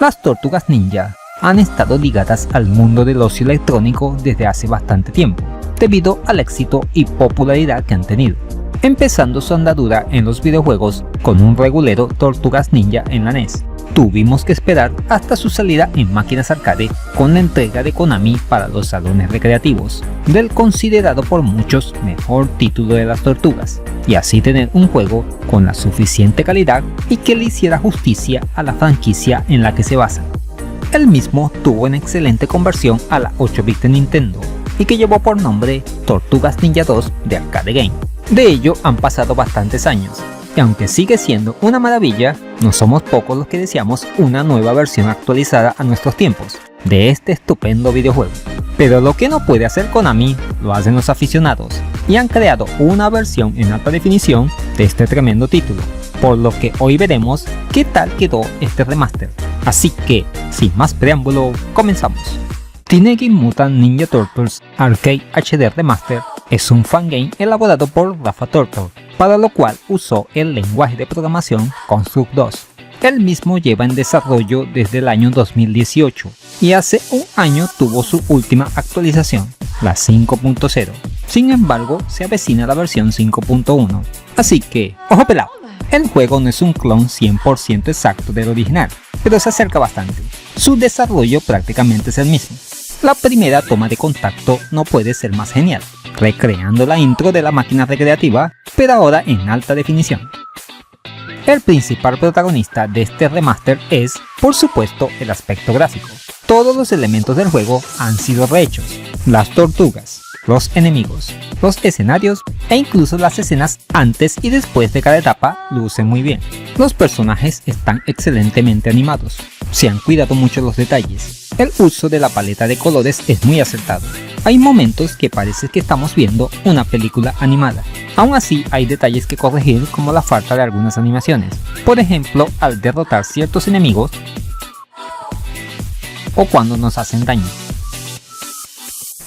Las tortugas ninja han estado ligadas al mundo del ocio electrónico desde hace bastante tiempo, debido al éxito y popularidad que han tenido, empezando su andadura en los videojuegos con un regulero Tortugas Ninja en la NES. Tuvimos que esperar hasta su salida en máquinas arcade con la entrega de Konami para los salones recreativos, del considerado por muchos mejor título de las tortugas, y así tener un juego con la suficiente calidad y que le hiciera justicia a la franquicia en la que se basa. El mismo tuvo una excelente conversión a la 8-bit de Nintendo y que llevó por nombre Tortugas Ninja 2 de Arcade Game. De ello han pasado bastantes años, y aunque sigue siendo una maravilla, no somos pocos los que deseamos una nueva versión actualizada a nuestros tiempos de este estupendo videojuego. Pero lo que no puede hacer Konami, lo hacen los aficionados, y han creado una versión en alta definición de este tremendo título, por lo que hoy veremos qué tal quedó este remaster. Así que, sin más preámbulo, comenzamos. Teenage Mutant Ninja Turtles Arcade HD Remaster es un fangame elaborado por Rafa Turtle, para lo cual usó el lenguaje de programación Construct 2. El mismo lleva en desarrollo desde el año 2018 y hace un año tuvo su última actualización, la 5.0. Sin embargo, se avecina la versión 5.1. Así que, ojo pelado, el juego no es un clon 100% exacto del original, pero se acerca bastante. Su desarrollo prácticamente es el mismo. La primera toma de contacto no puede ser más genial, recreando la intro de la máquina recreativa, pero ahora en alta definición. El principal protagonista de este remaster es, por supuesto, el aspecto gráfico. Todos los elementos del juego han sido rehechos: las tortugas, los enemigos, los escenarios e incluso las escenas antes y después de cada etapa lucen muy bien. Los personajes están excelentemente animados, se han cuidado mucho los detalles. El uso de la paleta de colores es muy acertado. Hay momentos que parece que estamos viendo una película animada. Aún así, hay detalles que corregir, como la falta de algunas animaciones. Por ejemplo, al derrotar ciertos enemigos o cuando nos hacen daño.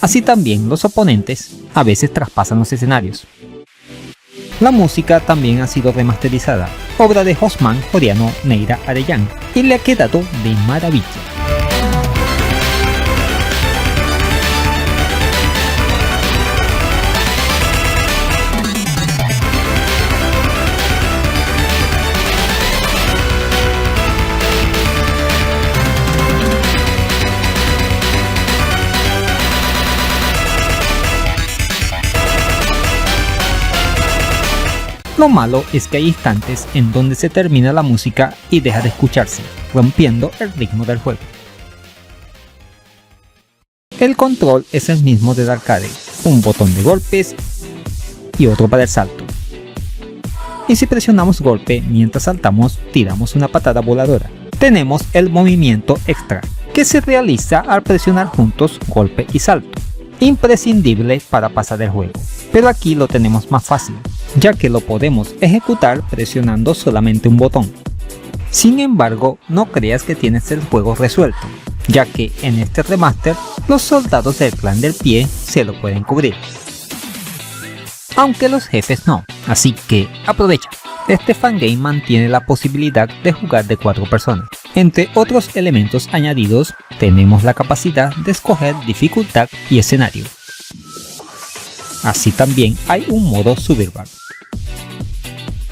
Así también los oponentes a veces traspasan los escenarios. La música también ha sido remasterizada, obra de Josman Joriano Neira Arellán, y le ha quedado de maravilla. Lo malo es que hay instantes en donde se termina la música y deja de escucharse, rompiendo el ritmo del juego. El control es el mismo del arcade, un botón de golpes y otro para el salto. Y si presionamos golpe mientras saltamos, tiramos una patada voladora. Tenemos el movimiento extra, que se realiza al presionar juntos golpe y salto, imprescindible para pasar el juego. Pero aquí lo tenemos más fácil, ya que lo podemos ejecutar presionando solamente un botón. Sin embargo, no creas que tienes el juego resuelto, ya que en este remaster los soldados del clan del pie se lo pueden cubrir, aunque los jefes no, así que aprovecha. Este fangame mantiene la posibilidad de jugar de 4 personas. Entre otros elementos añadidos, tenemos la capacidad de escoger dificultad y escenario. Así también hay un modo Survival.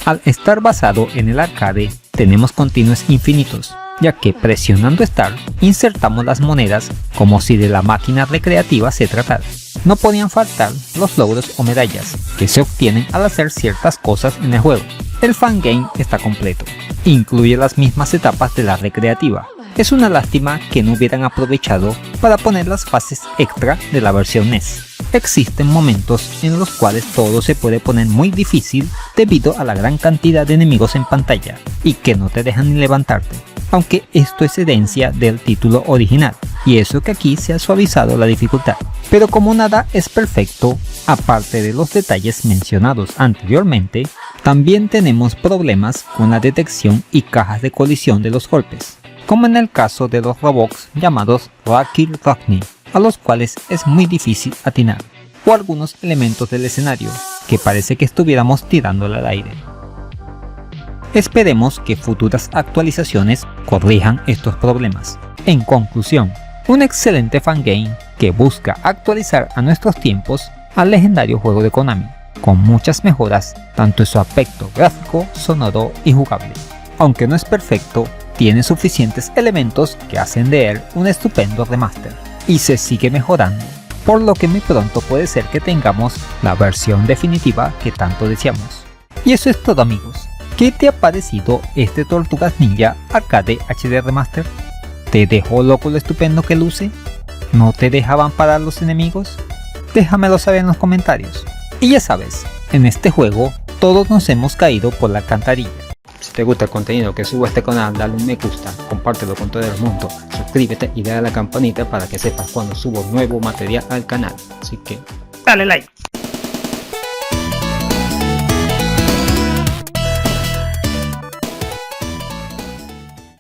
Al estar basado en el arcade, tenemos continuos infinitos, ya que presionando Start insertamos las monedas como si de la máquina recreativa se tratara. No podían faltar los logros o medallas que se obtienen al hacer ciertas cosas en el juego. El fangame está completo, incluye las mismas etapas de la recreativa. Es una lástima que no hubieran aprovechado para poner las fases extra de la versión NES. Existen momentos en los cuales todo se puede poner muy difícil debido a la gran cantidad de enemigos en pantalla y que no te dejan ni levantarte, aunque esto es herencia del título original, y eso que aquí se ha suavizado la dificultad. Pero como nada es perfecto, aparte de los detalles mencionados anteriormente, también tenemos problemas con la detección y cajas de colisión de los golpes, como en el caso de los robots llamados Rocky Rockney, a los cuales es muy difícil atinar, o algunos elementos del escenario, que parece que estuviéramos tirándole al aire. Esperemos que futuras actualizaciones corrijan estos problemas. En conclusión, un excelente fangame que busca actualizar a nuestros tiempos al legendario juego de Konami, con muchas mejoras tanto en su aspecto gráfico, sonoro y jugable. Aunque no es perfecto, tiene suficientes elementos que hacen de él un estupendo remaster, y se sigue mejorando, por lo que muy pronto puede ser que tengamos la versión definitiva que tanto deseamos. Y eso es todo, amigos. ¿Qué te ha parecido este Tortugas Ninja Arcade HD Remaster? ¿Te dejó loco lo estupendo que luce? ¿No te dejaban parar los enemigos? Déjamelo saber en los comentarios. Y ya sabes, en este juego todos nos hemos caído por la alcantarilla. Si te gusta el contenido que subo a este canal, dale un me gusta, compártelo con todo el mundo, suscríbete y dale a la campanita para que sepas cuando subo nuevo material al canal. Así que dale like.